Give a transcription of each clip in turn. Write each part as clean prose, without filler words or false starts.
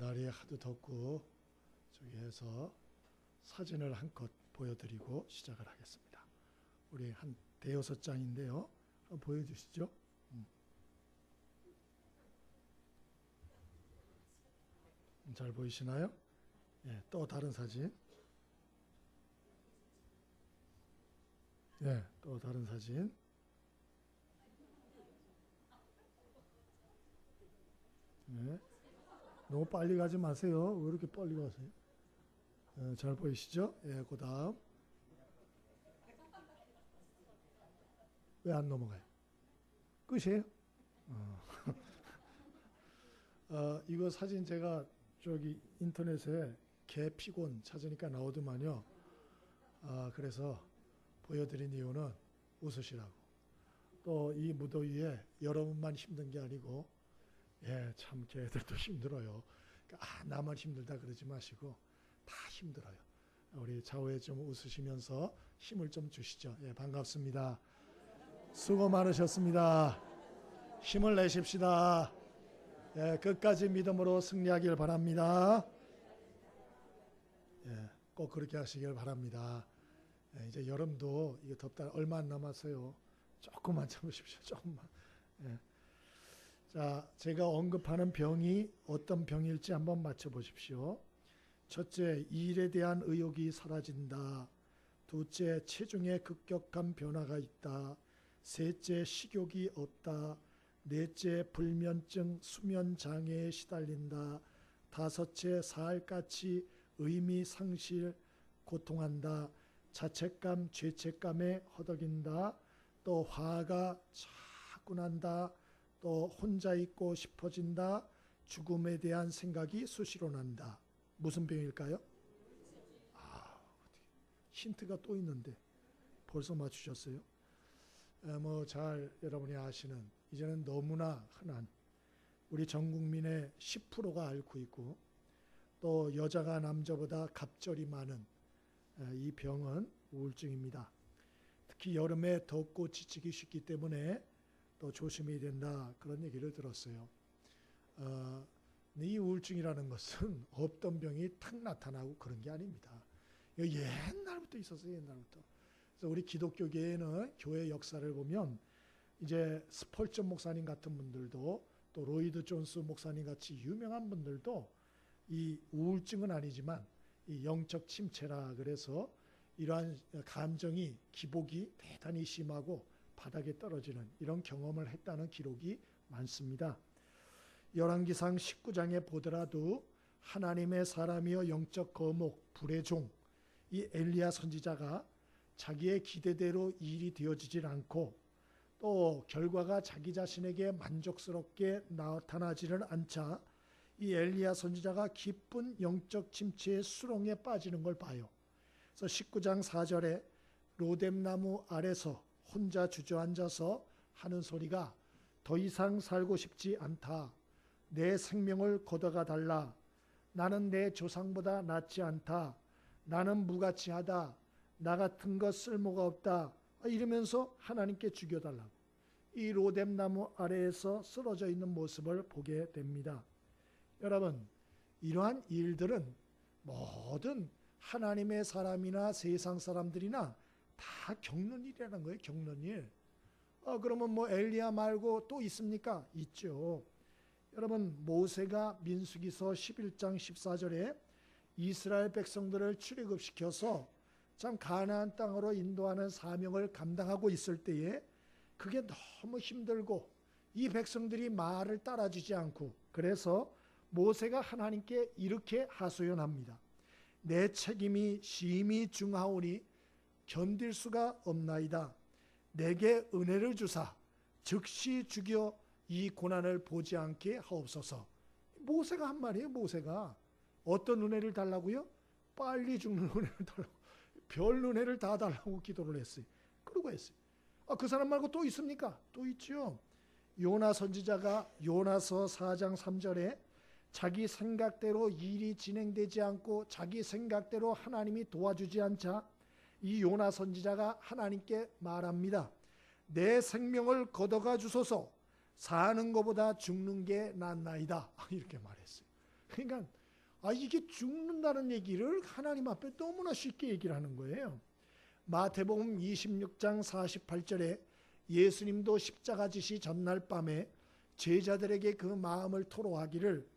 날이 하도 덥고 저기 해서 사진을 한컷 보여드리고 시작을 하겠습니다. 우리 한 대여섯 장인데요. 한번 보여주시죠. 잘 보이시나요? 예, 또 다른 사진. 예, 또 다른 사진. 예, 너무 빨리 가지 마세요. 왜 이렇게 빨리 가세요? 예, 잘 보이시죠? 예, 그 다음. 왜 안 넘어가요? 끝이에요? 이거 사진 제가 저기 인터넷에 개 피곤 찾으니까 나오더만요. 그래서 보여드린 이유는 웃으시라고. 또 이 무더위에 여러분만 힘든 게 아니고, 예, 참 개들도 힘들어요. 그러니까 나만 힘들다 그러지 마시고 다 힘들어요. 우리 좌우에 좀 웃으시면서 힘을 좀 주시죠. 예, 반갑습니다. 수고 많으셨습니다. 힘을 내십시다. 예, 끝까지 믿음으로 승리하길 바랍니다. 예, 꼭 그렇게 하시길 바랍니다. 예, 이제 여름도 이게 덥다 얼마 안 남았어요. 조금만 참으십시오. 조금만. 예. 자, 제가 언급하는 병이 어떤 병일지 한번 맞춰보십시오. 첫째, 일에 대한 의욕이 사라진다. 둘째, 체중에 급격한 변화가 있다. 셋째, 식욕이 없다. 넷째, 불면증, 수면장애에 시달린다. 다섯째, 사할같이 의미 상실, 고통한다. 자책감, 죄책감에 허덕인다. 또 화가 자꾸 난다. 또 혼자 있고 싶어진다. 죽음에 대한 생각이 수시로 난다. 무슨 병일까요? 힌트가 또 있는데 벌써 맞추셨어요? 뭐 잘 여러분이 아시는, 이제는 너무나 흔한, 우리 전 국민의 10%가 앓고 있고 또 여자가 남자보다 갑절이 많은 이 병은 우울증입니다. 특히 여름에 덥고 지치기 쉽기 때문에 또 조심해야 된다, 그런 얘기를 들었어요. 이 우울증이라는 것은 없던 병이 탁 나타나고 그런 게 아닙니다. 옛날부터 있었어요. 옛날부터. 그래서 우리 기독교계에는 교회 역사를 보면 이제 스펄전 목사님 같은 분들도 또 로이드 존스 목사님 같이 유명한 분들도 이 우울증은 아니지만 이 영적 침체라 그래서 이러한 감정이 기복이 대단히 심하고 바닥에 떨어지는 이런 경험을 했다는 기록이 많습니다. 열왕기상 19장에 보더라도 하나님의 사람이여 영적 거목 불의 종 이 엘리야 선지자가 자기의 기대대로 일이 되어지질 않고 또 결과가 자기 자신에게 만족스럽게 나타나지를 않자 이 엘리야 선지자가 깊은 영적 침체의 수렁에 빠지는 걸 봐요. 그래서 19장 4절에 로뎀나무 아래서 혼자 주저앉아서 하는 소리가 더 이상 살고 싶지 않다. 내 생명을 걷어가 달라. 나는 내 조상보다 낫지 않다. 나는 무가치하다. 나 같은 것 쓸모가 없다. 이러면서 하나님께 죽여달라고 이 로뎀나무 아래에서 쓰러져 있는 모습을 보게 됩니다. 여러분, 이러한 일들은 모든 하나님의 사람이나 세상 사람들이나 다 겪는 일이라는 거예요. 겪는 일. 그러면 뭐 엘리야 말고 또 있습니까? 있죠. 여러분, 모세가 민수기서 11장 14절에 이스라엘 백성들을 출애굽시켜서 참 가나안 땅으로 인도하는 사명을 감당하고 있을 때에 그게 너무 힘들고 이 백성들이 말을 따라주지 않고, 그래서 모세가 하나님께 이렇게 하소연합니다. 내 책임이 심히 중하오니 견딜 수가 없나이다. 내게 은혜를 주사 즉시 죽여 이 고난을 보지 않게 하옵소서. 모세가 한 말이에요. 모세가 어떤 은혜를 달라고요? 빨리 죽는 은혜를 달라고, 별 은혜를 다 달라고 기도를 했어요. 그러고 했어요. 그 사람 말고 또 있습니까? 또 있죠. 요나 선지자가 요나서 4장 3절에 자기 생각대로 일이 진행되지 않고 자기 생각대로 하나님이 도와주지 않자 이 요나 선지자가 하나님께 말합니다. 내 생명을 걷어가 주소서. 사는 것보다 죽는 게 낫나이다. 이렇게 말했어요. 그러니까 이게 죽는다는 얘기를 하나님 앞에 너무나 쉽게 얘기를 하는 거예요. 마태복음 26장 48절에 예수님도 십자가 지시 전날 밤에 제자들에게 그 마음을 토로하기를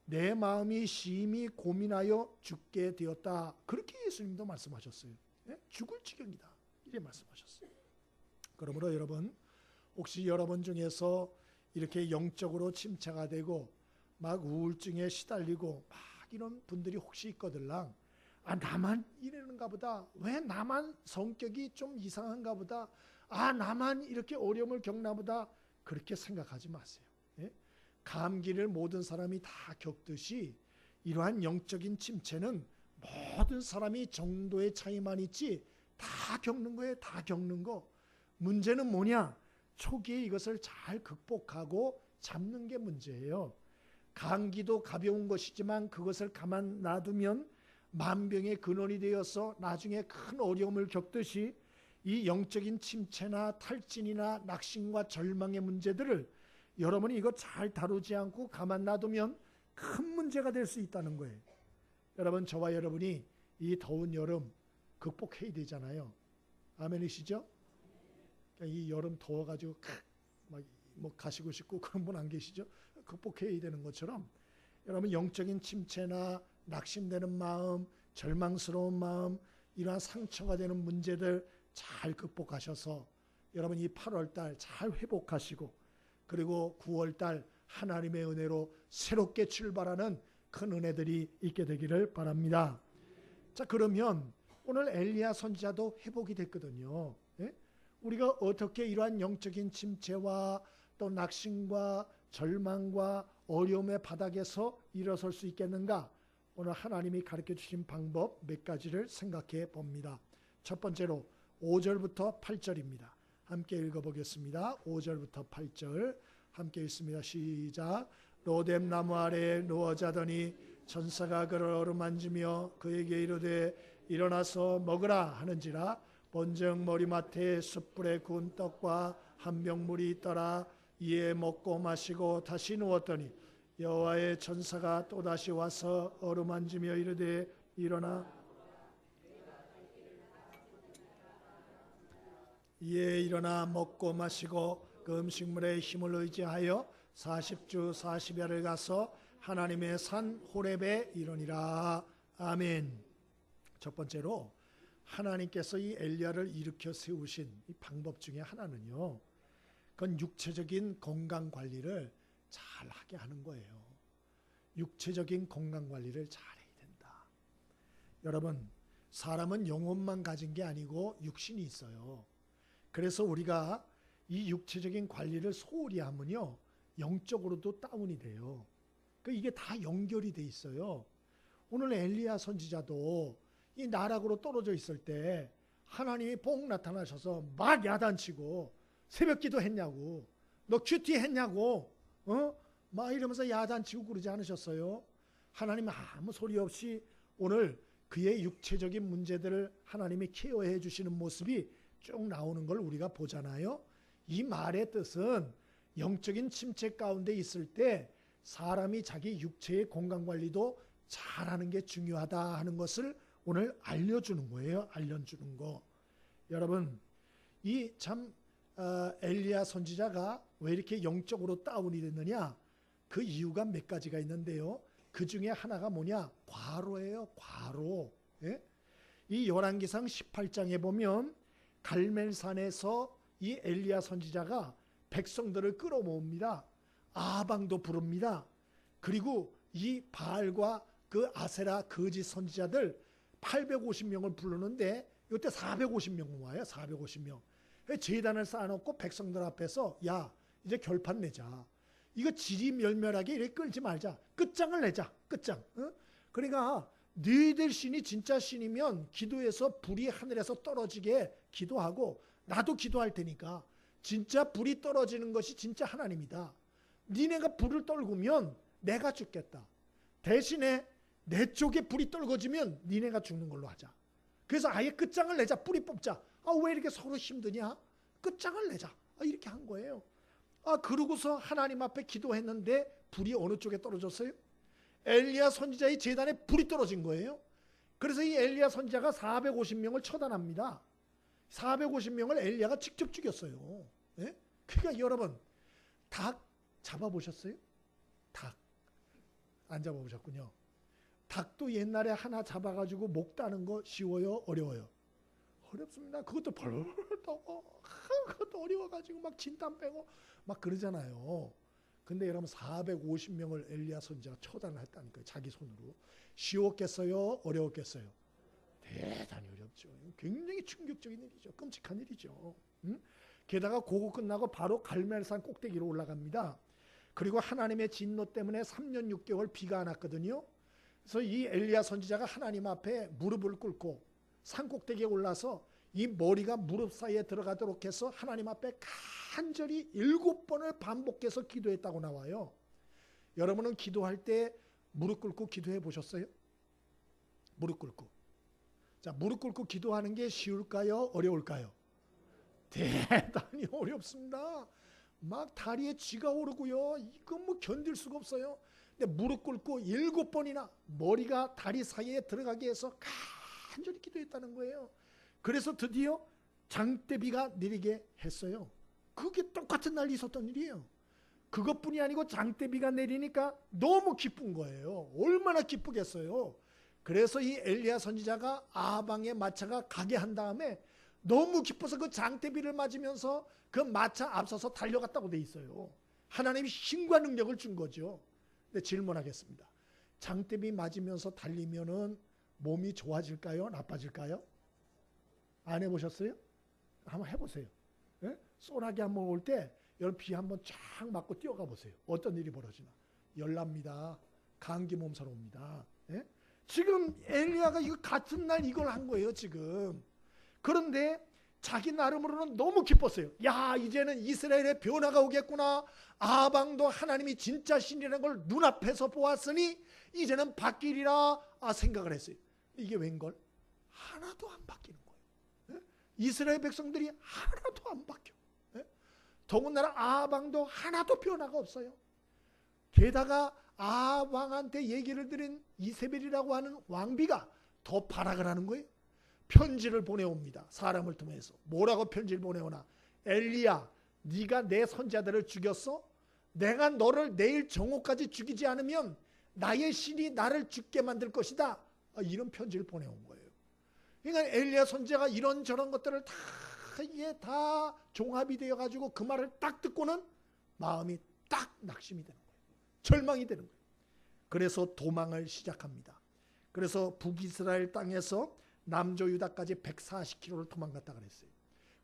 내 마음이 심히 고민하여 죽게 되었다. 그렇게 예수님도 말씀하셨어요. 죽을 지경이다. 이렇게 말씀하셨어요. 그러므로 여러분, 혹시 여러분 중에서 이렇게 영적으로 침체가 되고 막 우울증에 시달리고 막 이런 분들이 혹시 있거들랑, 나만 이러는가 보다, 왜 나만 성격이 좀 이상한가 보다, 나만 이렇게 어려움을 겪나 보다, 그렇게 생각하지 마세요. 감기를 모든 사람이 다 겪듯이 이러한 영적인 침체는 모든 사람이 정도의 차이만 있지 다 겪는 거예요. 다 겪는 거. 문제는 뭐냐? 초기에 이것을 잘 극복하고 잡는 게 문제예요. 감기도 가벼운 것이지만 그것을 가만 놔두면 만병의 근원이 되어서 나중에 큰 어려움을 겪듯이 이 영적인 침체나 탈진이나 낙심과 절망의 문제들을 여러분이 이거 잘 다루지 않고 가만 놔두면 큰 문제가 될 수 있다는 거예요. 여러분, 저와 여러분이 이 더운 여름 극복해야 되잖아요. 아멘이시죠? 이 여름 더워가지고 뭐 가시고 싶고 그런 분 안 계시죠? 극복해야 되는 것처럼 여러분, 영적인 침체나 낙심되는 마음, 절망스러운 마음, 이러한 상처가 되는 문제들 잘 극복하셔서 여러분 이 8월달 잘 회복하시고, 그리고 9월달 하나님의 은혜로 새롭게 출발하는 큰 은혜들이 있게 되기를 바랍니다. 자, 그러면 오늘 엘리야 선지자도 회복이 됐거든요. 우리가 어떻게 이러한 영적인 침체와 또 낙심과 절망과 어려움의 바닥에서 일어설 수 있겠는가? 오늘 하나님이 가르쳐 주신 방법 몇 가지를 생각해 봅니다. 첫 번째로 5절부터 8절입니다. 함께 읽어보겠습니다. 5절부터 8절 함께 읽습니다. 시작. 로뎀 나무 아래에 누워 자더니 천사가 그를 어루만지며 그에게 이르되 일어나서 먹으라 하는지라. 본즉 머리맡에 숯불에 구운 떡과 한 병 물이 있더라. 이에 먹고 마시고 다시 누웠더니 여호와의 천사가 또다시 와서 어루만지며 이르되 일어나. 이에 일어나 먹고 마시고 그 음식물의 힘을 의지하여 40주 40야를 가서 하나님의 산 호렙에 이르니라. 아멘. 첫 번째로 하나님께서 이 엘리야를 일으켜 세우신 이 방법 중에 하나는요, 그건 육체적인 건강 관리를 잘 하게 하는 거예요. 육체적인 건강 관리를 잘 해야 된다. 여러분, 사람은 영혼만 가진 게 아니고 육신이 있어요. 그래서 우리가 이 육체적인 관리를 소홀히 하면요, 영적으로도 다운이 돼요. 이게 다 연결이 돼 있어요. 오늘 엘리야 선지자도 이 나락으로 떨어져 있을 때 하나님이 복 나타나셔서 막 야단치고 새벽기도 했냐고, 너 큐티 했냐고, 막 이러면서 야단치고 그러지 않으셨어요? 하나님 아무 소리 없이 오늘 그의 육체적인 문제들을 하나님이 케어해 주시는 모습이 쭉 나오는 걸 우리가 보잖아요. 이 말의 뜻은 영적인 침체 가운데 있을 때 사람이 자기 육체의 건강관리도 잘하는 게 중요하다 하는 것을 오늘 알려주는 거예요. 알려주는 거. 여러분, 이 참 엘리야 선지자가 왜 이렇게 영적으로 다운이 됐느냐? 그 이유가 몇 가지가 있는데요. 그 중에 하나가 뭐냐? 과로예요. 과로. 이 열왕기상 18장에 보면 갈멜산에서 이 엘리야 선지자가 백성들을 끌어모읍니다. 아방도 부릅니다. 그리고 이 바알과 그 아세라 거짓 선지자들 850명을 부르는데 이때 450명 와요. 450명. 제단을 쌓아놓고 백성들 앞에서 야, 이제 결판 내자. 이거 지리멸멸하게 이렇게 끌지 말자. 끝장을 내자. 끝장. 그러니까 너희들 신이 진짜 신이면 기도해서 불이 하늘에서 떨어지게 기도하고 나도 기도할 테니까 진짜 불이 떨어지는 것이 진짜 하나님이다. 니네가 불을 떨구면 내가 죽겠다. 대신에 내 쪽에 불이 떨궈지면 니네가 죽는 걸로 하자. 그래서 아예 끝장을 내자. 뿌리 뽑자. 왜 이렇게 서로 힘드냐? 끝장을 내자. 이렇게 한 거예요. 그러고서 하나님 앞에 기도했는데 불이 어느 쪽에 떨어졌어요? 엘리야 선지자의 제단에 불이 떨어진 거예요. 그래서 이 엘리야 선지자가 450명을 처단합니다. 450명을 엘리야가 직접 죽였어요. 예? 그러니까 여러분, 닭 잡아보셨어요? 닭 안 잡아보셨군요. 닭도 옛날에 하나 잡아가지고 목 따는 거 쉬워요? 어려워요? 어렵습니다. 그것도 벌벌 떠고 그것도 어려워가지고 막 진땀 빼고 막 그러잖아요. 근데 여러분 450명을 엘리야 선지자가 처단을 했다는 거예요. 자기 손으로. 쉬웠겠어요? 어려웠겠어요? 대단히 어렵죠. 굉장히 충격적인 일이죠. 끔찍한 일이죠. 게다가 그거 끝나고 바로 갈멜산 꼭대기로 올라갑니다. 그리고 하나님의 진노 때문에 3년 6개월 비가 안 왔거든요. 그래서 이 엘리야 선지자가 하나님 앞에 무릎을 꿇고 산 꼭대기에 올라서 이 머리가 무릎 사이에 들어가도록 해서 하나님 앞에 간절히 7번을 반복해서 기도했다고 나와요. 여러분은 기도할 때 무릎 꿇고 기도해 보셨어요? 무릎 꿇고. 자, 무릎 꿇고 기도하는 게 쉬울까요? 어려울까요? 대단히 어렵습니다. 막 다리에 쥐가 오르고요. 이건 뭐 견딜 수가 없어요. 근데 무릎 꿇고 7번이나 머리가 다리 사이에 들어가게 해서 간절히 기도했다는 거예요. 그래서 드디어 장대비가 내리게 했어요. 그게 똑같은 날 있었던 일이에요. 그것뿐이 아니고 장대비가 내리니까 너무 기쁜 거예요. 얼마나 기쁘겠어요. 그래서 이 엘리야 선지자가 아방의 마차가 가게 한 다음에 너무 기뻐서 그 장대비를 맞으면서 그 마차 앞서서 달려갔다고 돼 있어요. 하나님이 힘과 능력을 준 거죠. 근데 질문하겠습니다. 장대비 맞으면서 달리면은 몸이 좋아질까요? 나빠질까요? 안 해보셨어요? 한번 해보세요. 예? 소나기 한번 올 때 여러분 비 한번 쫙 맞고 뛰어가 보세요. 어떤 일이 벌어지나. 열납니다. 감기 몸살 옵니다. 예? 지금 엘리야가 이거 같은 날 이걸 한 거예요. 지금. 그런데 자기 나름으로는 너무 기뻤어요. 야, 이제는 이스라엘의 변화가 오겠구나. 아방도 하나님이 진짜 신이라는 걸 눈앞에서 보았으니 이제는 바뀌리라 생각을 했어요. 이게 웬걸? 하나도 안 바뀌는 거예요. 예? 이스라엘 백성들이 하나도 안 바뀌어. 예? 더군다나 아방도 하나도 변화가 없어요. 게다가 아방한테 얘기를 드린 이세벨이라고 하는 왕비가 더 발악을 하는 거예요. 편지를 보내옵니다. 사람을 통해서. 뭐라고 편지를 보내오나? 엘리야, 네가 내 선자들을 죽였어? 내가 너를 내일 정오까지 죽이지 않으면 나의 신이 나를 죽게 만들 것이다. 이런 편지를 보내온 거예요. 그러니까 엘리야 선지자가 이런저런 것들을 다 이게 다 종합이 되어가지고 그 말을 딱 듣고는 마음이 딱 낙심이 되는 거예요. 절망이 되는 거예요. 그래서 도망을 시작합니다. 그래서 북이스라엘 땅에서 남조유다까지 140km를 도망갔다 그랬어요.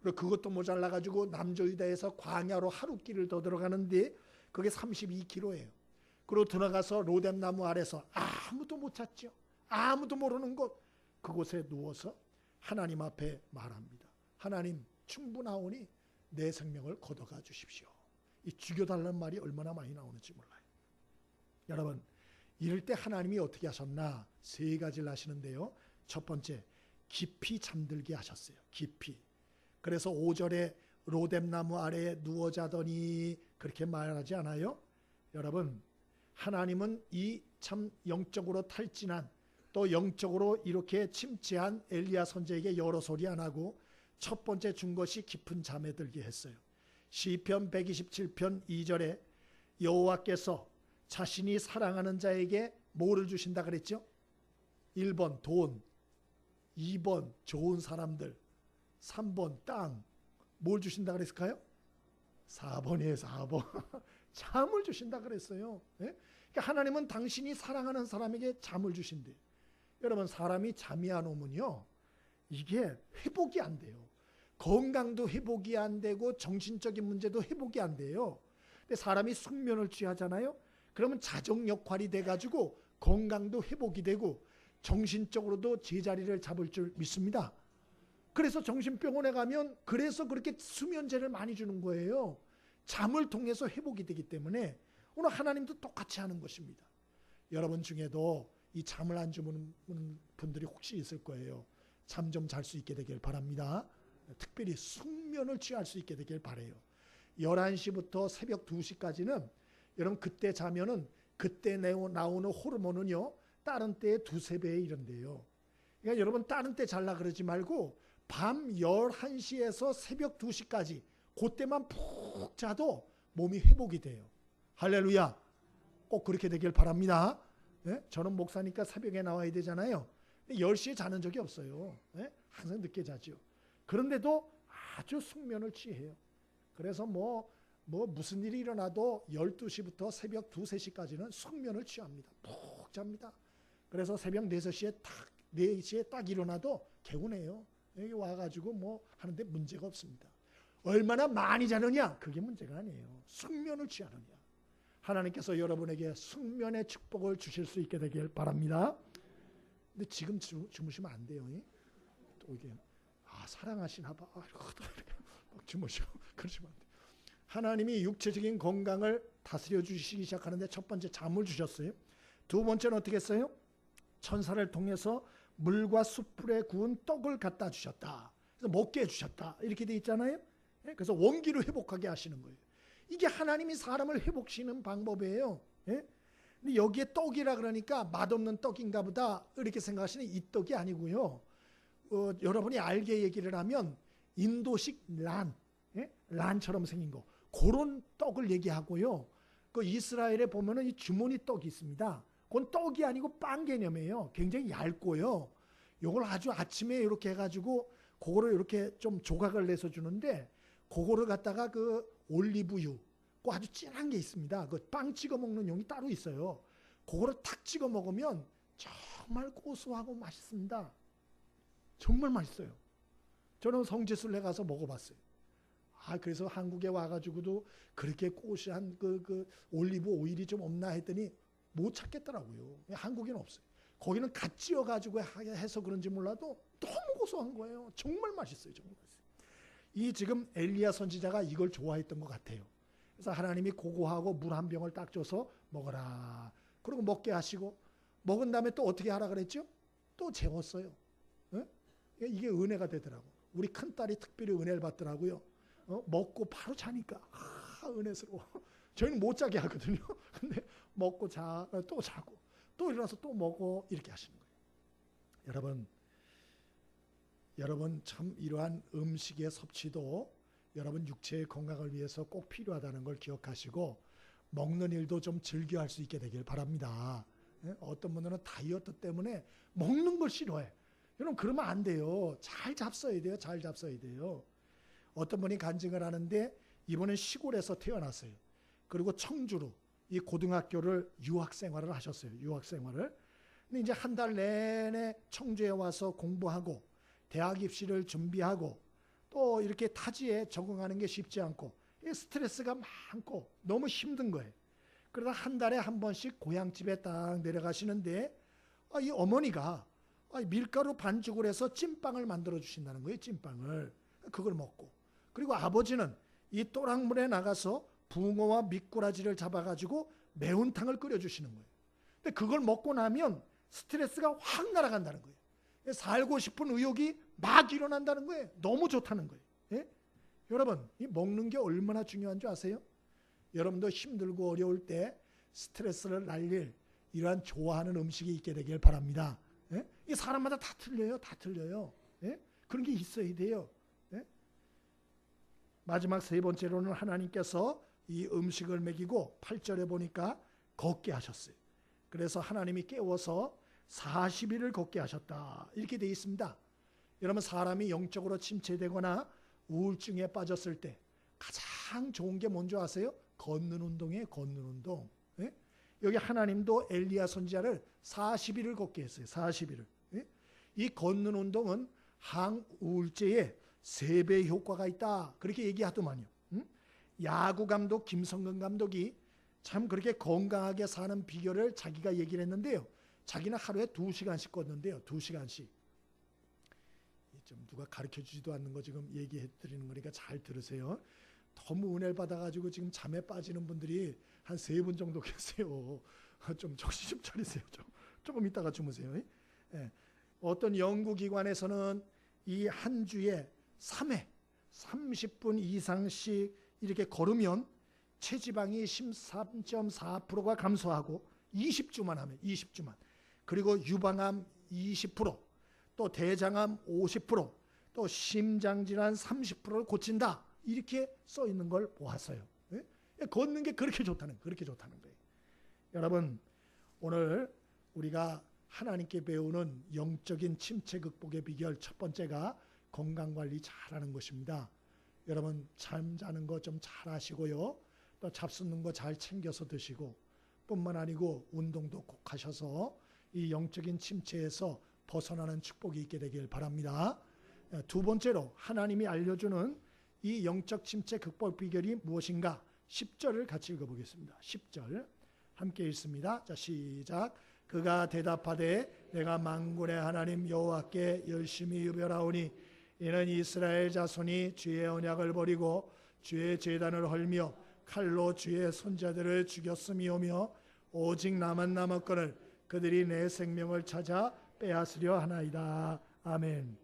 그리고 그것도 모자라가지고 남조유다에서 광야로 하루길을 더 들어가는데 그게 32km예요. 그리고 들어가서 로뎀나무 아래서 아무도 못 찾죠. 아무도 모르는 곳. 그곳에 누워서 하나님 앞에 말합니다. 하나님, 충분하오니 내 생명을 걷어가 주십시오. 이 죽여달라는 말이 얼마나 많이 나오는지 몰라요. 여러분, 이럴 때 하나님이 어떻게 하셨나? 3가지를 하시는데요. 첫 번째, 깊이 잠들게 하셨어요. 깊이. 그래서 5절에 로뎀나무 아래에 누워 자더니 그렇게 말하지 않아요? 여러분, 하나님은 이 참 영적으로 탈진한 또 영적으로 이렇게 침체한 엘리야 선지자에게 여러 소리 안 하고 첫 번째 준 것이 깊은 잠에 들게 했어요. 시편 127편 2절에 여호와께서 자신이 사랑하는 자에게 뭐를 주신다 그랬죠? 1번 돈, 2번 좋은 사람들, 3번 땅. 뭘 주신다 그랬을까요? 4번이에요. 4번. 잠을 주신다 그랬어요. 예? 그러니까 하나님은 당신이 사랑하는 사람에게 잠을 주신대요. 여러분, 사람이 잠이 안 오면요, 이게 회복이 안 돼요. 건강도 회복이 안 되고 정신적인 문제도 회복이 안 돼요. 근데 사람이 숙면을 취하잖아요. 그러면 자정 역할이 돼가지고 건강도 회복이 되고 정신적으로도 제자리를 잡을 줄 믿습니다. 그래서 정신병원에 가면 그래서 그렇게 수면제를 많이 주는 거예요. 잠을 통해서 회복이 되기 때문에 오늘 하나님도 똑같이 하는 것입니다. 여러분 중에도 이 잠을 안 주무는 분들이 혹시 있을 거예요. 잠 좀 잘 수 있게 되길 바랍니다. 특별히 숙면을 취할 수 있게 되길 바라요. 11시부터 새벽 2시까지는 여러분 그때 자면은 그때 나오는 호르몬은요 다른 때의 두세 배에 이른대요. 그러니까 여러분 다른 때 잘라 그러지 말고 밤 11시에서 새벽 2시까지 그때만 푹 자도 몸이 회복이 돼요. 할렐루야. 꼭 그렇게 되길 바랍니다. 네? 저는 목사니까 새벽에 나와야 되잖아요. 10시에 자는 적이 없어요. 네? 항상 늦게 자죠. 그런데도 아주 숙면을 취해요. 그래서 무슨 일이 일어나도 12시부터 새벽 2, 3시까지는 숙면을 취합니다. 푹 잡니다. 그래서 새벽 4시에 딱 일어나도 개운해요. 여기 와가지고 하는데 문제가 없습니다. 얼마나 많이 자느냐? 그게 문제가 아니에요. 숙면을 취하느냐. 하나님께서 여러분에게 숙면의 축복을 주실 수 있게 되길 바랍니다. 근데 지금 주무시면 안 돼요. 또 이게 사랑하시나 봐. 막 주무시고 그러시면 안 돼요. 하나님이 육체적인 건강을 다스려 주시기 시작하는데 첫 번째 잠을 주셨어요. 두 번째는 어떻게 했어요? 천사를 통해서 물과 숯불에 구운 떡을 갖다 주셨다. 그래서 먹게 해주셨다. 이렇게 돼 있잖아요. 그래서 원기를 회복하게 하시는 거예요. 이게 하나님이 사람을 회복시키는 방법이에요. 근데 여기에 떡이라 그러니까 맛없는 떡인가 보다 이렇게 생각하시는 이 떡이 아니고요. 여러분이 알게 얘기를 하면 인도식 란처럼 생긴 거 그런 떡을 얘기하고요. 그 이스라엘에 보면은 이 주머니 떡이 있습니다. 그건 떡이 아니고 빵 개념이에요. 굉장히 얇고요. 요걸 아주 아침에 이렇게 해가지고 그거를 이렇게 좀 조각을 내서 주는데 그거를 갖다가 그 올리브유 그 아주 진한 게 있습니다. 그 빵 찍어 먹는 용이 따로 있어요. 그거를 탁 찍어 먹으면 정말 고소하고 맛있습니다. 정말 맛있어요. 저는 성지순례 가서 먹어봤어요. 그래서 한국에 와가지고도 그렇게 고시한 그 올리브 오일이 좀 없나 했더니 못 찾겠더라고요. 한국에는 없어요. 거기는 갓 찌어가지고 해서 그런지 몰라도 너무 고소한 거예요. 정말 맛있어요. 정말 맛있어요. 이 지금 엘리야 선지자가 이걸 좋아했던 것 같아요. 그래서 하나님이 고고하고 물 한 병을 딱 줘서 먹어라. 그리고 먹게 하시고 먹은 다음에 또 어떻게 하라 그랬죠? 또 재웠어요. 이게 은혜가 되더라고. 우리 큰딸이 특별히 은혜를 받더라고요. 먹고 바로 자니까 은혜스러워. 저희는 못 자게 하거든요. 근데 먹고 또 자고 또 일어나서 또 먹어 이렇게 하시는 거예요. 여러분 참 이러한 음식의 섭취도 여러분 육체의 건강을 위해서 꼭 필요하다는 걸 기억하시고 먹는 일도 좀 즐겨 할 수 있게 되길 바랍니다. 어떤 분들은 다이어트 때문에 먹는 걸 싫어해. 여러분 그러면 안 돼요. 잘 잡숴야 돼요. 잘 잡숴야 돼요. 어떤 분이 간증을 하는데 이번엔 시골에서 태어났어요. 그리고 청주로 이 고등학교를 유학 생활을 하셨어요. 유학 생활을. 근데 이제 한 달 내내 청주에 와서 공부하고 대학 입시를 준비하고 또 이렇게 타지에 적응하는 게 쉽지 않고 스트레스가 많고 너무 힘든 거예요. 그러다 한 달에 한 번씩 고향집에 딱 내려가시는데 이 어머니가 밀가루 반죽을 해서 찐빵을 만들어 주신다는 거예요. 찐빵을. 그걸 먹고. 그리고 아버지는 이 또랑물에 나가서 붕어와 미꾸라지를 잡아가지고 매운탕을 끓여주시는 거예요. 근데 그걸 먹고 나면 스트레스가 확 날아간다는 거예요. 살고 싶은 의욕이 막 일어난다는 거예요. 너무 좋다는 거예요. 예? 여러분, 이 먹는 게 얼마나 중요한 줄 아세요? 여러분도 힘들고 어려울 때 스트레스를 날릴 이러한 좋아하는 음식이 있게 되길 바랍니다. 예? 이 사람마다 다 틀려요. 다 틀려요. 예? 그런 게 있어야 돼요. 예? 마지막 세 번째로는 하나님께서 이 음식을 먹이고 8절에 보니까 걷게 하셨어요. 그래서 하나님이 깨워서 40일을 걷게 하셨다. 이렇게 되어 있습니다. 여러분 사람이 영적으로 침체되거나 우울증에 빠졌을 때 가장 좋은 게 뭔지 아세요? 걷는 운동이에요. 걷는 운동. 예? 여기 하나님도 엘리야 선지자를 40일을 걷게 했어요. 40일을. 예? 이 걷는 운동은 항우울제에 3배 효과가 있다. 그렇게 얘기하더만요. 야구 감독 김성근 감독이 참 그렇게 건강하게 사는 비결을 자기가 얘기를 했는데요. 자기는 하루에 2시간씩 걷는데요. 2시간씩. 좀 누가 가르쳐주지도 않는 거 지금 얘기해 드리는 거니까 잘 들으세요. 너무 은혜를 받아가지고 지금 잠에 빠지는 분들이 한 3분 정도 계세요. 좀 정신 좀 차리세요. 조금 있다가 주무세요. 예. 어떤 연구기관에서는 이 한 주에 3회 30분 이상씩 이렇게 걸으면 체지방이 13.4%가 감소하고 20주만 하면 20주만. 그리고 유방암 20%, 또 대장암 50%, 또 심장질환 30%를 고친다. 이렇게 써 있는 걸 보았어요. 예? 걷는 게 그렇게 좋다는 거예요. 여러분, 오늘 우리가 하나님께 배우는 영적인 침체 극복의 비결 첫 번째가 건강관리 잘하는 것입니다. 여러분, 잠자는 거 좀 잘 하시고요. 또 잡수는 거 잘 챙겨서 드시고, 뿐만 아니고 운동도 꼭 하셔서 이 영적인 침체에서 벗어나는 축복이 있게 되길 바랍니다. 두 번째로 하나님이 알려주는 이 영적 침체 극복 비결이 무엇인가? 10절을 같이 읽어보겠습니다. 10절 함께 읽습니다. 자, 시작. 그가 대답하되 내가 만군의 하나님 여호와께 열심히 유별하오니 이는 이스라엘 자손이 주의 언약을 버리고 주의 제단을 헐며 칼로 주의 손자들을 죽였음이오며 오직 나만 남았거늘 그들이 내 생명을 찾아 빼앗으려 하나이다. 아멘.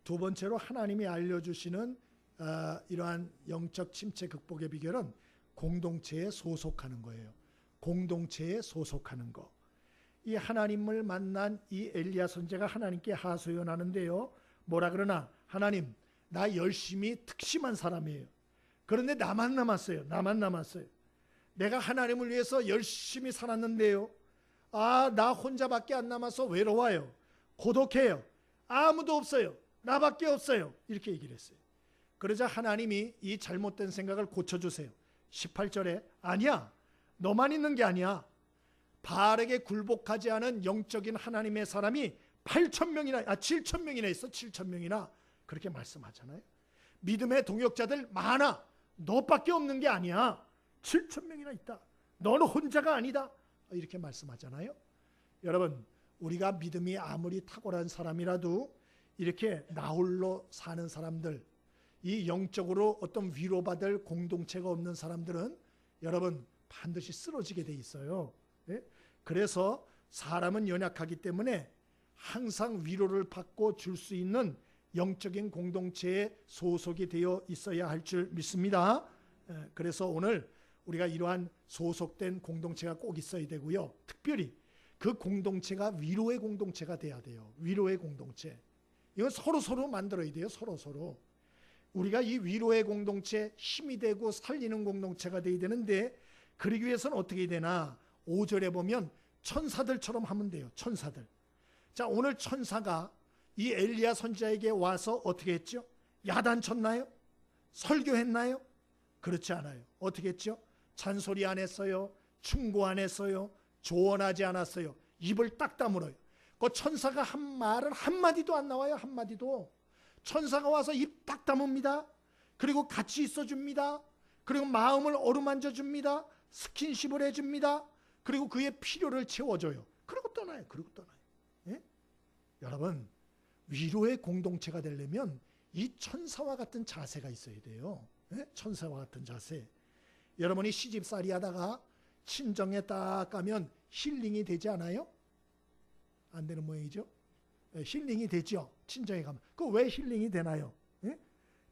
두 번째로 하나님이 알려주시는 이러한 영적 침체 극복의 비결은 공동체에 소속하는 거예요. 공동체에 소속하는 거. 이 하나님을 만난 이 엘리야 선지자가 하나님께 하소연하는데요. 뭐라 그러나? 하나님, 나 열심히 특심한 사람이에요. 그런데 나만 남았어요. 내가 하나님을 위해서 열심히 살았는데요. 나 혼자밖에 안 남아서 외로워요. 고독해요. 아무도 없어요. 나밖에 없어요. 이렇게 얘기를 했어요. 그러자 하나님이 이 잘못된 생각을 고쳐주세요. 18절에 아니야, 너만 있는 게 아니야. 바알에게 굴복하지 않은 영적인 하나님의 사람이 7,000명이나 있어. 7,000명이나 그렇게 말씀하잖아요. 믿음의 동역자들 많아. 너밖에 없는 게 아니야. 7,000명이나 있다. 너는 혼자가 아니다. 이렇게 말씀하잖아요. 여러분, 우리가 믿음이 아무리 탁월한 사람이라도 이렇게 나홀로 사는 사람들, 이 영적으로 어떤 위로받을 공동체가 없는 사람들은 여러분 반드시 쓰러지게 돼 있어요. 예? 그래서 사람은 연약하기 때문에 항상 위로를 받고 줄 수 있는 영적인 공동체에 소속이 되어 있어야 할 줄 믿습니다. 그래서 오늘 우리가 이러한 소속된 공동체가 꼭 있어야 되고요. 특별히 그 공동체가 위로의 공동체가 돼야 돼요. 위로의 공동체. 이건 서로 만들어야 돼요. 서로. 우리가 이 위로의 공동체, 힘이 되고 살리는 공동체가 돼야 되는데 그러기 위해서는 어떻게 되나? 5절에 보면 천사들처럼 하면 돼요. 천사들. 자, 오늘 천사가 이 엘리야 선지자에게 와서 어떻게 했죠? 야단쳤나요? 설교했나요? 그렇지 않아요. 어떻게 했죠? 잔소리 안 했어요. 충고 안 했어요. 조언하지 않았어요. 입을 딱 다물어요. 그 천사가 한 말은 한마디도 안 나와요. 한마디도. 천사가 와서 입 딱 다뭅니다. 그리고 같이 있어줍니다. 그리고 마음을 어루만져 줍니다. 스킨십을 해줍니다. 그리고 그의 필요를 채워줘요. 그리고 떠나요. 예? 여러분, 위로의 공동체가 되려면 이 천사와 같은 자세가 있어야 돼요. 예? 천사와 같은 자세. 여러분이 시집살이 하다가 친정에 딱 가면 힐링이 되지 않아요? 안 되는 모양이죠? 예, 힐링이 되죠. 친정에 가면. 그 왜 힐링이 되나요? 예?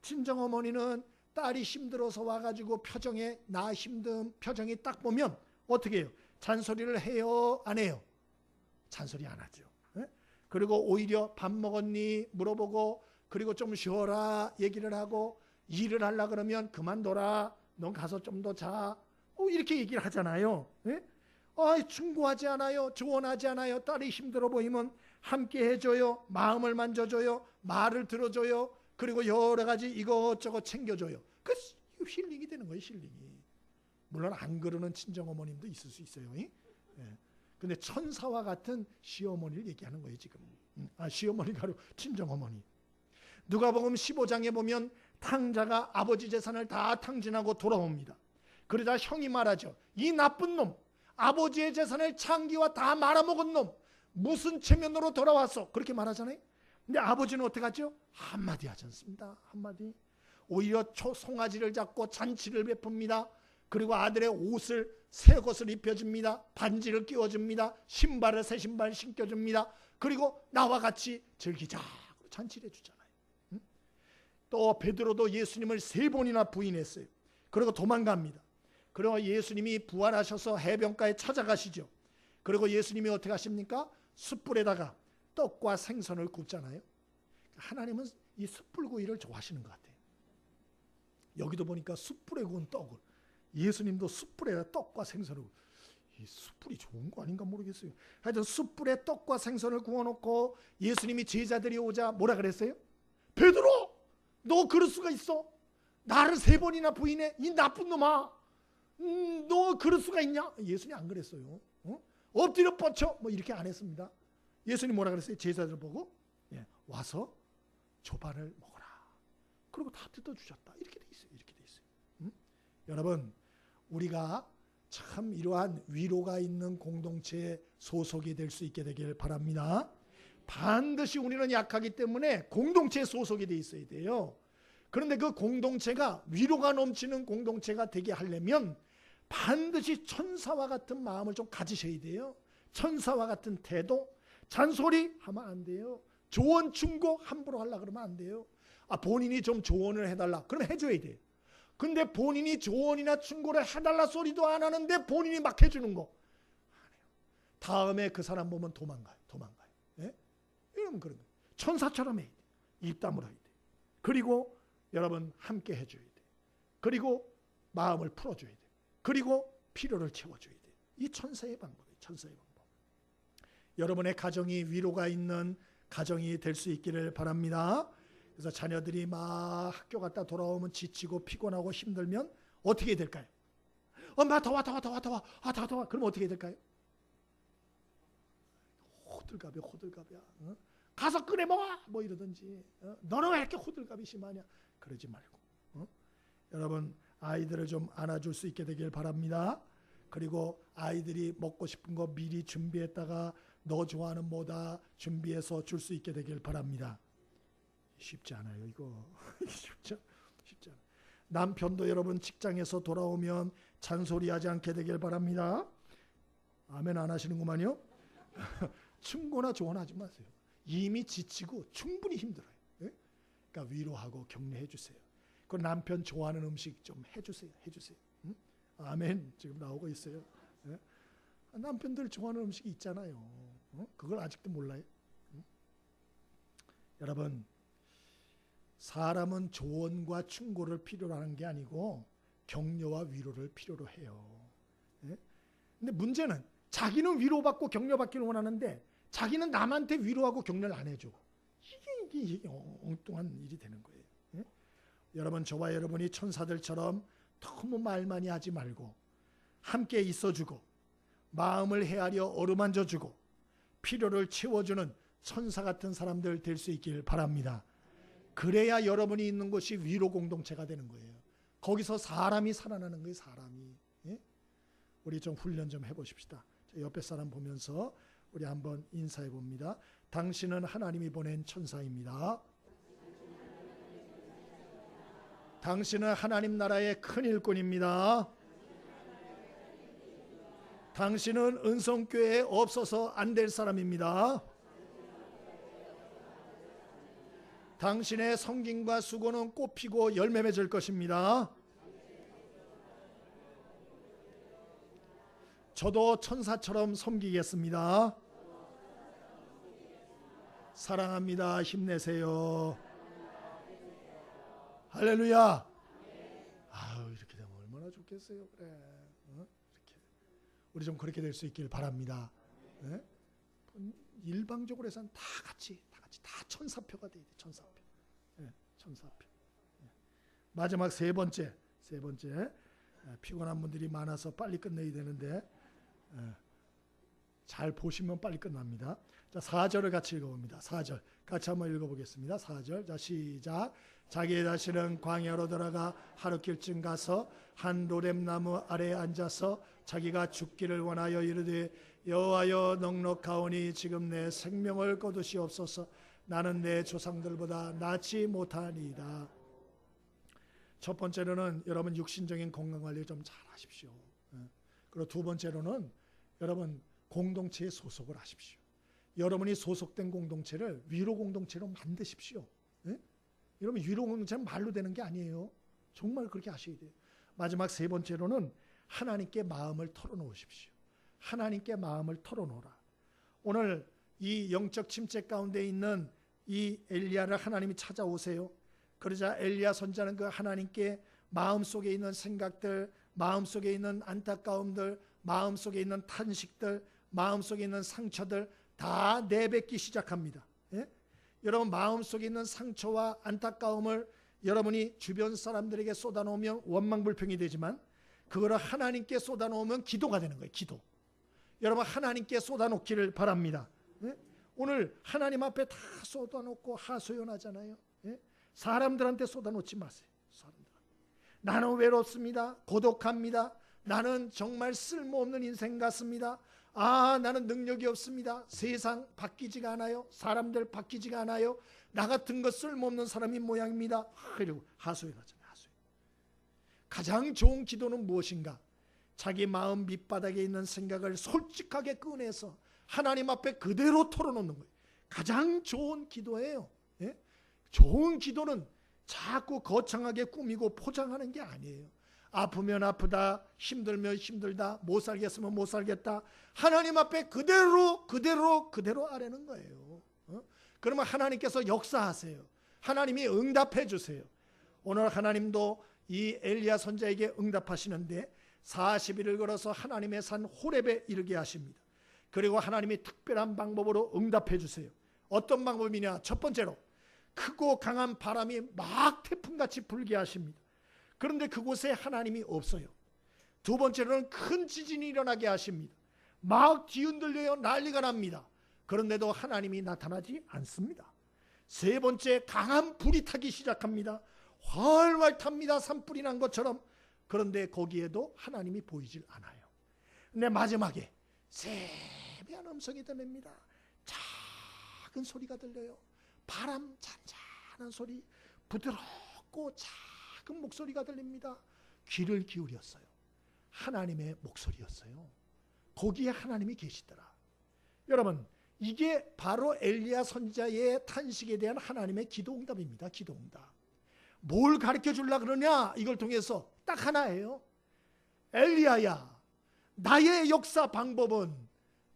친정어머니는 딸이 힘들어서 와가지고 표정에 나 힘든 표정이 딱 보면 어떻게 해요? 잔소리를 해요? 안 해요? 잔소리 안 하죠. 예? 그리고 오히려 밥 먹었니? 물어보고 그리고 좀 쉬어라 얘기를 하고 일을 하려 그러면 그만둬라. 넌 가서 좀 더 자. 이렇게 얘기를 하잖아요. 예? 충고하지 않아요. 조언하지 않아요. 딸이 힘들어 보이면 함께 해줘요. 마음을 만져줘요. 말을 들어줘요. 그리고 여러 가지 이것저것 챙겨줘요. 그 힐링이 되는 거예요. 힐링이. 물론 안 그러는 친정어머님도 있을 수 있어요. 예? 근데 천사와 같은 시어머니를 얘기하는 거예요. 지금. 시어머니가 아니고 친정어머니. 누가복음 15장에 보면 탕자가 아버지 재산을 다 탕진하고 돌아옵니다. 그러자 형이 말하죠. 이 나쁜 놈, 아버지의 재산을 창기와 다 말아먹은 놈, 무슨 체면으로 돌아왔어? 그렇게 말하잖아요. 근데 아버지는 어떻게 하죠? 한마디 하지 않습니다. 한마디. 오히려 송아지를 잡고 잔치를 베풉니다. 그리고 아들의 옷을 새 것을 입혀줍니다. 반지를 끼워줍니다. 신발을 새 신발 신겨줍니다. 그리고 나와 같이 즐기자. 잔치를 해주잖아요. 또 베드로도 예수님을 3번이나 부인했어요. 그리고 도망갑니다. 그리고 예수님이 부활하셔서 해변가에 찾아가시죠. 그리고 예수님이 어떻게 하십니까? 숯불에다가 떡과 생선을 굽잖아요. 하나님은 이 숯불구이를 좋아하시는 것 같아요. 여기도 보니까 숯불에 구운 떡을, 예수님도 숯불에다 떡과 생선을, 이 숯불이 좋은 거 아닌가 모르겠어요. 하여튼 숯불에 떡과 생선을 구워놓고 예수님이 제자들이 오자 뭐라 그랬어요? 베드로, 너 그럴 수가 있어? 나를 3번이나 부인해? 이 나쁜 놈아, 너 그럴 수가 있냐? 예수님 안 그랬어요. 엎드려 뻗쳐 뭐 이렇게 안 했습니다. 예수님 뭐라 그랬어요? 제자들 보고 와서 조반을 먹어라. 그리고 다 뜯어주셨다. 이렇게 돼 있어요. 이렇게 돼 있어요. 여러분, 우리가 참 이러한 위로가 있는 공동체에 소속이 될 수 있게 되길 바랍니다. 반드시 우리는 약하기 때문에 공동체에 소속이 돼 있어야 돼요. 그런데 그 공동체가 위로가 넘치는 공동체가 되게 하려면 반드시 천사와 같은 마음을 좀 가지셔야 돼요. 천사와 같은 태도, 잔소리 하면 안 돼요. 조언, 충고 함부로 하려고 그러면 안 돼요. 본인이 좀 조언을 해달라 그러면 해줘야 돼요. 근데 본인이 조언이나 충고를 해달라 소리도 안 하는데 본인이 막 해주는 거 안 해요. 다음에 그 사람 보면 도망가요. 예? 이러면 그런 거예요. 천사처럼 해야 돼. 입 다물어야 돼. 그리고 여러분 함께 해줘야 돼. 그리고 마음을 풀어줘야 돼. 그리고 필요를 채워줘야 돼. 이 천사의 방법이에요. 천사의 방법. 여러분의 가정이 위로가 있는 가정이 될 수 있기를 바랍니다. 그래서 자녀들이 막 학교 갔다 돌아오면 지치고 피곤하고 힘들면 어떻게 될까요? 엄마 더 와. 그럼 어떻게 될까요? 호들갑이야. 가서 끓여 먹어 뭐 이러든지. 너는 왜 이렇게 호들갑이 심하냐? 그러지 말고. 여러분, 아이들을 좀 안아줄 수 있게 되길 바랍니다. 그리고 아이들이 먹고 싶은 거 미리 준비했다가 너 좋아하는 뭐다 준비해서 줄 수 있게 되길 바랍니다. 쉽지 않아요, 이거. 쉽지 않아요. 남편도 여러분 직장에서 돌아오면 잔소리하지 않게 되길 바랍니다. 아멘 안 하시는구만요. 충고나 조언하지 마세요. 이미 지치고 충분히 힘들어요. 예? 그러니까 위로하고 격려해 주세요. 그 남편 좋아하는 음식 좀 해주세요. 응? 아멘. 지금 나오고 있어요. 예? 남편들 좋아하는 음식이 있잖아요. 그걸 아직도 몰라요. 여러분, 사람은 조언과 충고를 필요로 하는 게 아니고 격려와 위로를 필요로 해요. 예? 근데 문제는 자기는 위로받고 격려받기를 원하는데 자기는 남한테 위로하고 격려를 안 해줘. 이게 엉뚱한 일이 되는 거예요. 예? 여러분, 저와 여러분이 천사들처럼 너무 말 많이 하지 말고 함께 있어주고 마음을 헤아려 어루만져주고 필요를 채워주는 천사 같은 사람들 될 수 있길 바랍니다. 그래야 여러분이 있는 곳이 위로 공동체가 되는 거예요. 거기서 사람이 살아나는 거예요. 사람이. 예? 우리 좀 훈련 좀 해보십시다. 옆에 사람 보면서 우리 한번 인사해 봅니다. 당신은 하나님이 보낸 천사입니다. 당신은 하나님 나라의 큰 일꾼입니다. 당신은 은성교회에 없어서 안 될 사람입니다. 당신의 성김과 수고는 꽃피고 열매 맺을 것입니다. 저도 천사처럼 섬기겠습니다. 사랑합니다. 힘내세요. 할렐루야. 아유, 이렇게 되면 얼마나 좋겠어요. 그래. 이렇게. 우리 좀 그렇게 될 수 있길 바랍니다. 네? 일방적으로 해서는 다 같이 다 천사표가 돼야 돼. 천사표. 네, 천사표. 네. 마지막 세 번째. 피곤한 분들이 많아서 빨리 끝내야 되는데 잘 보시면 빨리 끝납니다. 자, 4절을 같이 읽어봅니다. 4절 같이 한번 읽어보겠습니다. 4절 자 시작. 자기의 다시는 광야로 들어가 하루길쯤 가서 한 로뎀나무 아래에 앉아서 자기가 죽기를 원하여 이르되 여호와여 넉넉하오니 지금 내 생명을 거두시옵소서. 나는 내 조상들보다 낫지 못하니이다. 첫 번째로는 여러분 육신적인 건강관리 좀 잘 하십시오. 그리고 두 번째로는 여러분 공동체에 소속을 하십시오. 여러분이 소속된 공동체를 위로 공동체로 만드십시오. 여러분 위로 공동체는 말로 되는 게 아니에요. 정말 그렇게 하셔야 돼요. 마지막 세 번째로는 하나님께 마음을 털어놓으십시오. 하나님께 마음을 털어놓으라. 오늘 이 영적 침체 가운데 있는 이 엘리야를 하나님이 찾아오세요. 그러자 엘리야 선지자는 그 하나님께 마음속에 있는 생각들, 마음속에 있는 안타까움들, 마음속에 있는 탄식들, 마음속에 있는 상처들 다 내뱉기 시작합니다. 예? 여러분 마음속에 있는 상처와 안타까움을 여러분이 주변 사람들에게 쏟아놓으면 원망불평이 되지만 그거를 하나님께 쏟아놓으면 기도가 되는 거예요. 기도. 여러분 하나님께 쏟아놓기를 바랍니다. 예? 오늘 하나님 앞에 다 쏟아놓고 하소연하잖아요. 예? 사람들한테 쏟아놓지 마세요. 사람들한테. 나는 외롭습니다. 고독합니다. 나는 정말 쓸모없는 인생 같습니다. 나는 능력이 없습니다. 세상 바뀌지가 않아요. 사람들 바뀌지가 않아요. 나 같은 것 쓸모없는 사람인 모양입니다. 그리고 하소연하잖아요. 하소연. 가장 좋은 기도는 무엇인가? 자기 마음 밑바닥에 있는 생각을 솔직하게 꺼내서 하나님 앞에 그대로 털어놓는 거예요. 가장 좋은 기도예요. 예? 좋은 기도는 자꾸 거창하게 꾸미고 포장하는 게 아니에요. 아프면 아프다, 힘들면 힘들다, 못 살겠으면 못 살겠다. 하나님 앞에 그대로 아뢰는 거예요. 그러면 하나님께서 역사하세요. 하나님이 응답해 주세요. 오늘 하나님도 이 엘리야 선지자에게 응답하시는데 40일을 걸어서 하나님의 산 호렙에 이르게 하십니다. 그리고 하나님이 특별한 방법으로 응답해 주세요. 어떤 방법이냐? 첫 번째로 크고 강한 바람이 막 태풍같이 불게 하십니다. 그런데 그곳에 하나님이 없어요. 두 번째로는 큰 지진이 일어나게 하십니다. 막 뒤흔들려요. 난리가 납니다. 그런데도 하나님이 나타나지 않습니다. 세 번째, 강한 불이 타기 시작합니다. 활활 탑니다. 산불이 난 것처럼. 그런데 거기에도 하나님이 보이질 않아요. 근데 마지막에 세미한 음성이 들립니다. 작은 소리가 들려요. 바람 잔잔한 소리, 부드럽고 작은 목소리가 들립니다. 귀를 기울였어요. 하나님의 목소리였어요. 거기에 하나님이 계시더라. 여러분, 이게 바로 엘리야 선지자의 탄식에 대한 하나님의 기도응답입니다. 기도응답. 뭘 가르쳐 주려고 그러냐? 이걸 통해서 딱 하나예요. 엘리야야, 나의 역사 방법은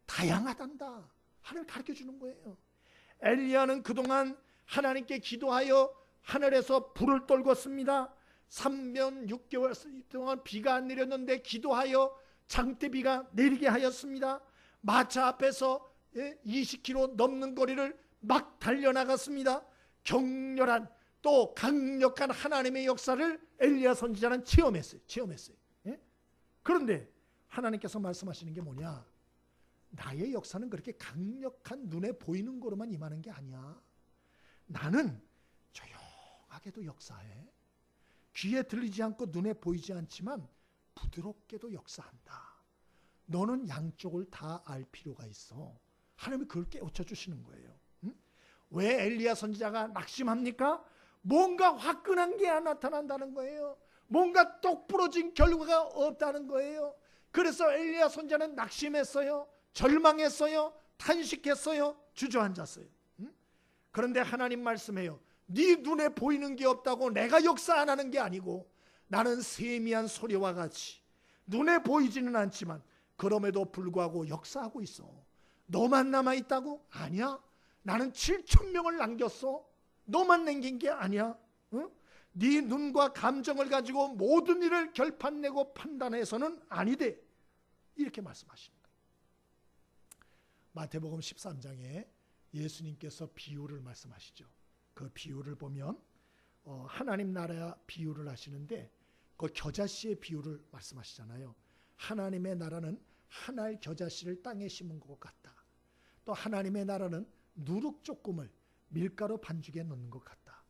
다양하단다. 하나님 가르쳐 주는 거예요. 엘리야는 그동안 하나님께 기도하여 하늘에서 불을 떨궜습니다. 3년 6개월 동안 비가 안 내렸는데 기도하여 장대비가 내리게 하였습니다. 마차 앞에서 20km 넘는 거리를 막 달려나갔습니다. 격렬한 또 강력한 하나님의 역사를 엘리야 선지자는 체험했어요. 예? 그런데 하나님께서 말씀하시는 게 뭐냐? 나의 역사는 그렇게 강력한 눈에 보이는 거로만 임하는 게 아니야. 나는 조용하게도 역사해. 귀에 들리지 않고 눈에 보이지 않지만 부드럽게도 역사한다. 너는 양쪽을 다 알 필요가 있어. 하나님이 그걸 깨우쳐 주시는 거예요. 응? 왜 엘리야 선지자가 낙심합니까? 뭔가 화끈한 게 나타난다는 거예요. 뭔가 똑부러진 결과가 없다는 거예요. 그래서 엘리야 선지자는 낙심했어요. 절망했어요. 탄식했어요. 주저앉았어요. 응? 그런데 하나님 말씀해요. 네 눈에 보이는 게 없다고 내가 역사 안 하는 게 아니고 나는 세미한 소리와 같이 눈에 보이지는 않지만 그럼에도 불구하고 역사하고 있어. 너만 남아있다고? 아니야. 나는 7,000명을 남겼어. 너만 남긴 게 아니야. 응? 네 눈과 감정을 가지고 모든 일을 결판내고 판단해서는 아니대. 이렇게 말씀하십니다. 마태복음 13장에 예수님께서 비유를 말씀하시죠. 그 비유를 보면 하나님 나라 비유를 하시는데 그 겨자씨의 비유를 말씀하시잖아요. 하나님의 나라는 한 알 겨자씨를 땅에 심은 것 같다. 또 하나님의 나라는 누룩 조금을 밀가루 반죽에 넣는 것 같다.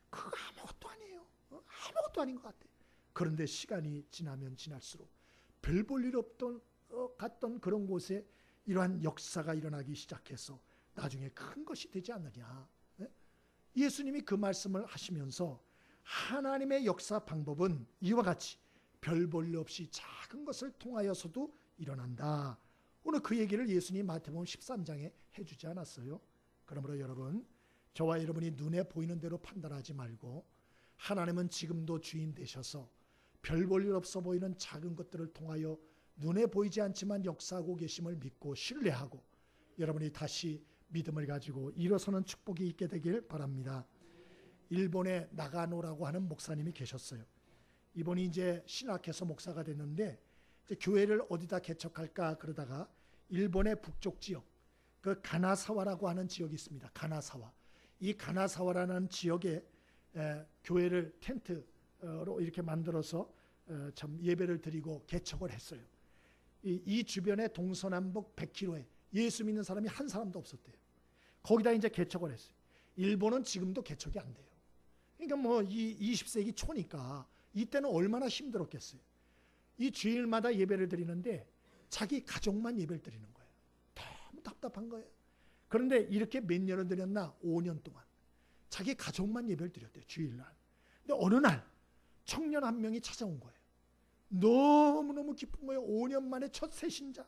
그거 아무것도 아니에요. 아무것도 아닌 것 같아. 그런데 시간이 지나면 지날수록 별 볼 일 없던 갔던 그런 곳에 이러한 역사가 일어나기 시작해서 나중에 큰 것이 되지 않느냐. 예수님이 그 말씀을 하시면서 하나님의 역사 방법은 이와 같이 별 볼 일 없이 작은 것을 통하여서도 일어난다. 오늘 그 얘기를 예수님이 마태복음 13장에 해주지 않았어요? 그러므로 여러분, 저와 여러분이 눈에 보이는 대로 판단하지 말고 하나님은 지금도 주인 되셔서 별 볼 일 없어 보이는 작은 것들을 통하여 눈에 보이지 않지만 역사하고 계심을 믿고 신뢰하고 여러분이 다시 믿음을 가지고 일어서는 축복이 있게 되길 바랍니다. 일본에 나가노라고 하는 목사님이 계셨어요. 이분이 이제 신학해서 목사가 됐는데 이제 교회를 어디다 개척할까 그러다가 일본의 북쪽 지역 그 가나사와라고 하는 지역이 있습니다. 가나사와. 이 가나사와라는 지역에 교회를 텐트로 이렇게 만들어서 참 예배를 드리고 개척을 했어요. 이 주변에 동서남북 100km에 예수 믿는 사람이 한 사람도 없었대요. 거기다 이제 개척을 했어요. 일본은 지금도 개척이 안 돼요. 그러니까 뭐 이 20세기 초니까 이때는 얼마나 힘들었겠어요. 이 주일마다 예배를 드리는데 자기 가족만 예배를 드리는 거예요. 너무 답답한 거예요. 그런데 이렇게 몇 년을 드렸나? 5년 동안 자기 가족만 예배를 드렸대요. 주일날. 근데 어느 날 청년 한 명이 찾아온 거예요. 너무너무 기쁜 거예요. 5년 만에 첫 새신자.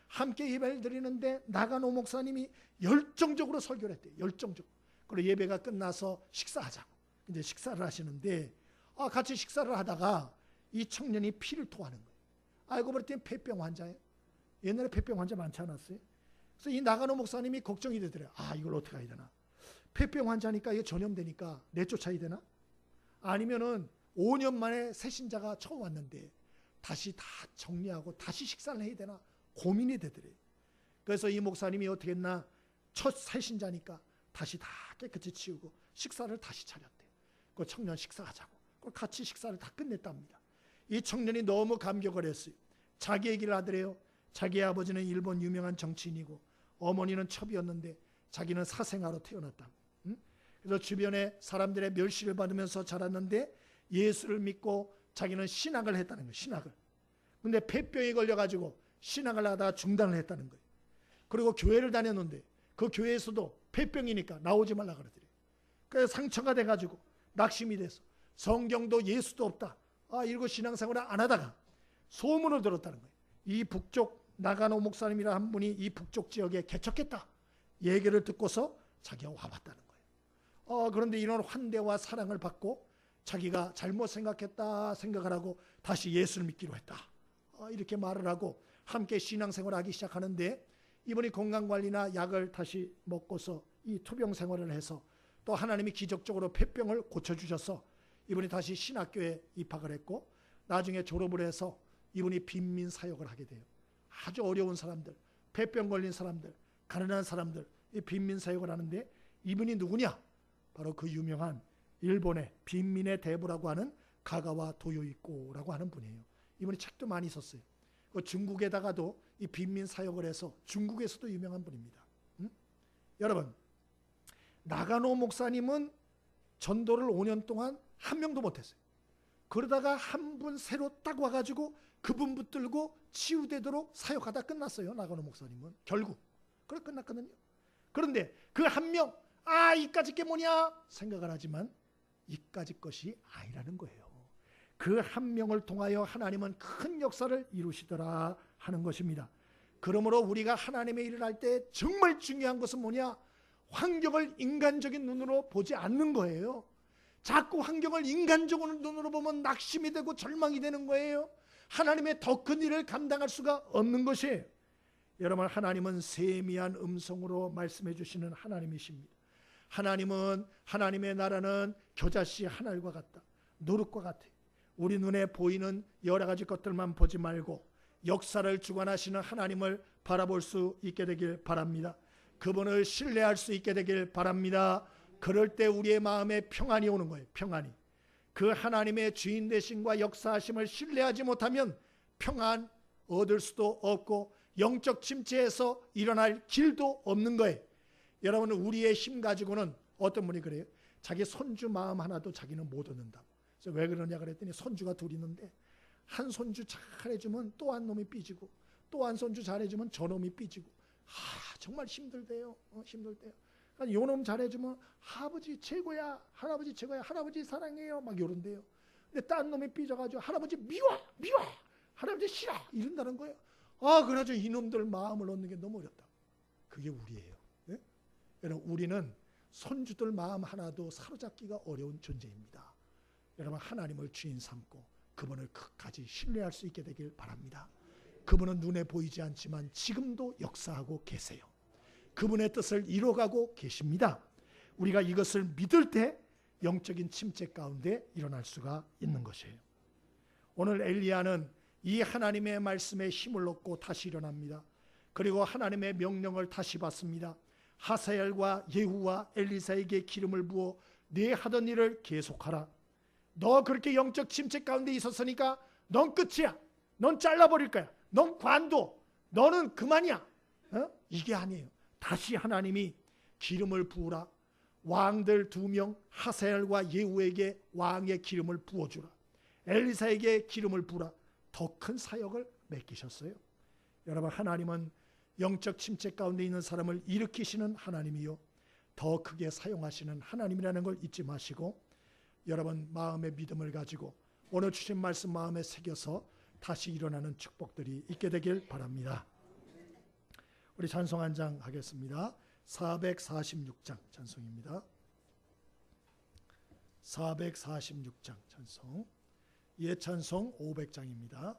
함께 예배를 드리는데 나가노 목사님이 열정적으로 설교를 했대요. 열정적으로. 그리고 예배가 끝나서 식사하자고. 이제 식사를 하시는데 같이 식사를 하다가 이 청년이 피를 토하는 거예요. 알고 봤더니 폐병 환자예요. 옛날에 폐병 환자 많지 않았어요? 그래서 이 나가노 목사님이 걱정이 되더래요. 이걸 어떻게 해야 되나? 폐병 환자니까 이게 전염되니까 내쫓아야 되나? 아니면은 5년 만에 새신자가 처음 왔는데 다시 다 정리하고 다시 식사를 해야 되나? 고민이 되더래요. 그래서 이 목사님이 어떻게 했나? 첫 새신자니까 다시 다 깨끗이 치우고 식사를 다시 차렸대요. 그 청년 식사하자고. 같이 식사를 다 끝냈답니다. 이 청년이 너무 감격을 했어요. 자기 얘기를 하더래요. 자기 아버지는 일본 유명한 정치인이고 어머니는 첩이었는데 자기는 사생아로 태어났다. 그래서 주변에 사람들의 멸시를 받으면서 자랐는데 예수를 믿고 자기는 신학을 했다는 거예요. 신학을. 근데 폐병에 걸려가지고 신학을 하다가 중단을 했다는 거예요. 그리고 교회를 다녔는데 그 교회에서도 폐병이니까 나오지 말라 그러더래요. 그래서 상처가 돼가지고 낙심이 돼서 성경도 예수도 없다. 이러고 신앙생활을 안 하다가 소문을 들었다는 거예요. 이 북쪽 나가노 목사님이라 한 분이 이 북쪽 지역에 개척했다. 얘기를 듣고서 자기가 와봤다는 거예요. 그런데 이런 환대와 사랑을 받고 자기가 잘못 생각했다 생각을 하고 다시 예수를 믿기로 했다. 이렇게 말을 하고 함께 신앙생활을 하기 시작하는데 이분이 건강관리나 약을 다시 먹고서 이 투병 생활을 해서 또 하나님이 기적적으로 폐병을 고쳐주셔서 이분이 다시 신학교에 입학을 했고 나중에 졸업을 해서 이분이 빈민 사역을 하게 돼요. 아주 어려운 사람들, 폐병 걸린 사람들, 가난한 사람들 이 빈민 사역을 하는데 이분이 누구냐? 바로 그 유명한 일본의 빈민의 대부라고 하는 가가와 도요이코라고 하는 분이에요. 이분이 책도 많이 썼어요. 중국에다가도 이 빈민 사역을 해서 중국에서도 유명한 분입니다. 여러분, 나가노 목사님은 전도를 5년 동안 한 명도 못했어요. 그러다가 한 분 새로 딱 와가지고 그분 붙들고 치유되도록 사역하다 끝났어요. 나가노 목사님은 결국 그래 끝났거든요. 그런데 그 한 명, 이까짓 게 뭐냐 생각을 하지만 이까짓 것이 아니라는 거예요. 그 한 명을 통하여 하나님은 큰 역사를 이루시더라 하는 것입니다. 그러므로 우리가 하나님의 일을 할 때 정말 중요한 것은 뭐냐? 환경을 인간적인 눈으로 보지 않는 거예요. 자꾸 환경을 인간적인 눈으로 보면 낙심이 되고 절망이 되는 거예요. 하나님의 더 큰 일을 감당할 수가 없는 것이에요. 여러분, 하나님은 세미한 음성으로 말씀해 주시는 하나님이십니다. 하나님은 하나님의 나라는 겨자씨 하늘과 같다. 노릇과 같아. 우리 눈에 보이는 여러 가지 것들만 보지 말고 역사를 주관하시는 하나님을 바라볼 수 있게 되길 바랍니다. 그분을 신뢰할 수 있게 되길 바랍니다. 그럴 때 우리의 마음에 평안이 오는 거예요. 평안이. 그 하나님의 주인 되심과 역사하심을 신뢰하지 못하면 평안 얻을 수도 없고 영적 침체에서 일어날 길도 없는 거예요. 여러분, 우리의 힘 가지고는 어떤 분이 그래요? 자기 손주 마음 하나도 자기는 못 얻는다. 그래서 왜 그러냐 그랬더니 손주가 둘 있는데 한 손주 잘해주면 또 한 놈이 삐지고 또 한 손주 잘해주면 저 놈이 삐지고 정말 힘들대요. 힘들대요. 그러니까 요 놈 잘해주면 아버지 최고야, 할아버지 최고야, 할아버지 사랑해요 막 이런대요. 근데 딴 놈이 삐져가지고 할아버지 미워, 할아버지 싫어 이런다는 거예요. 그래가지고 이놈들 마음을 얻는 게 너무 어렵다. 그게 우리예요. 네? 여러분, 우리는 손주들 마음 하나도 사로잡기가 어려운 존재입니다. 여러분, 하나님을 주인 삼고 그분을 끝까지 신뢰할 수 있게 되길 바랍니다. 그분은 눈에 보이지 않지만 지금도 역사하고 계세요. 그분의 뜻을 이뤄가고 계십니다. 우리가 이것을 믿을 때 영적인 침체 가운데 일어날 수가 있는 것이에요. 오늘 엘리야는 이 하나님의 말씀에 힘을 얻고 다시 일어납니다. 그리고 하나님의 명령을 다시 받습니다. 하사엘과 예후와 엘리사에게 기름을 부어 네 하던 일을 계속하라. 너 그렇게 영적 침체 가운데 있었으니까 넌 끝이야. 넌 잘라버릴 거야. 넌 관둬. 너는 그만이야. 이게 아니에요. 다시 하나님이 기름을 부으라. 왕들 2명 하사엘과 예후에게 왕의 기름을 부어주라. 엘리사에게 기름을 부으라. 더 큰 사역을 맡기셨어요. 여러분, 하나님은 영적 침체 가운데 있는 사람을 일으키시는 하나님이요, 더 크게 사용하시는 하나님이라는 걸 잊지 마시고, 여러분 마음의 믿음을 가지고 오늘 주신 말씀 마음에 새겨서 다시 일어나는 축복들이 있게 되길 바랍니다. 우리 찬송 한 장 하겠습니다. 446장 찬송입니다. 446장 찬송, 예찬송 500장입니다.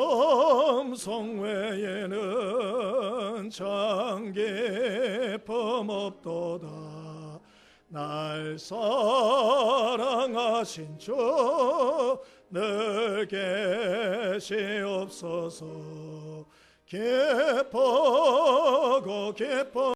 점성 외에는 장계품 없도다. 날 사랑하신 주 늘 계시옵소서. 기뻐하고 기뻐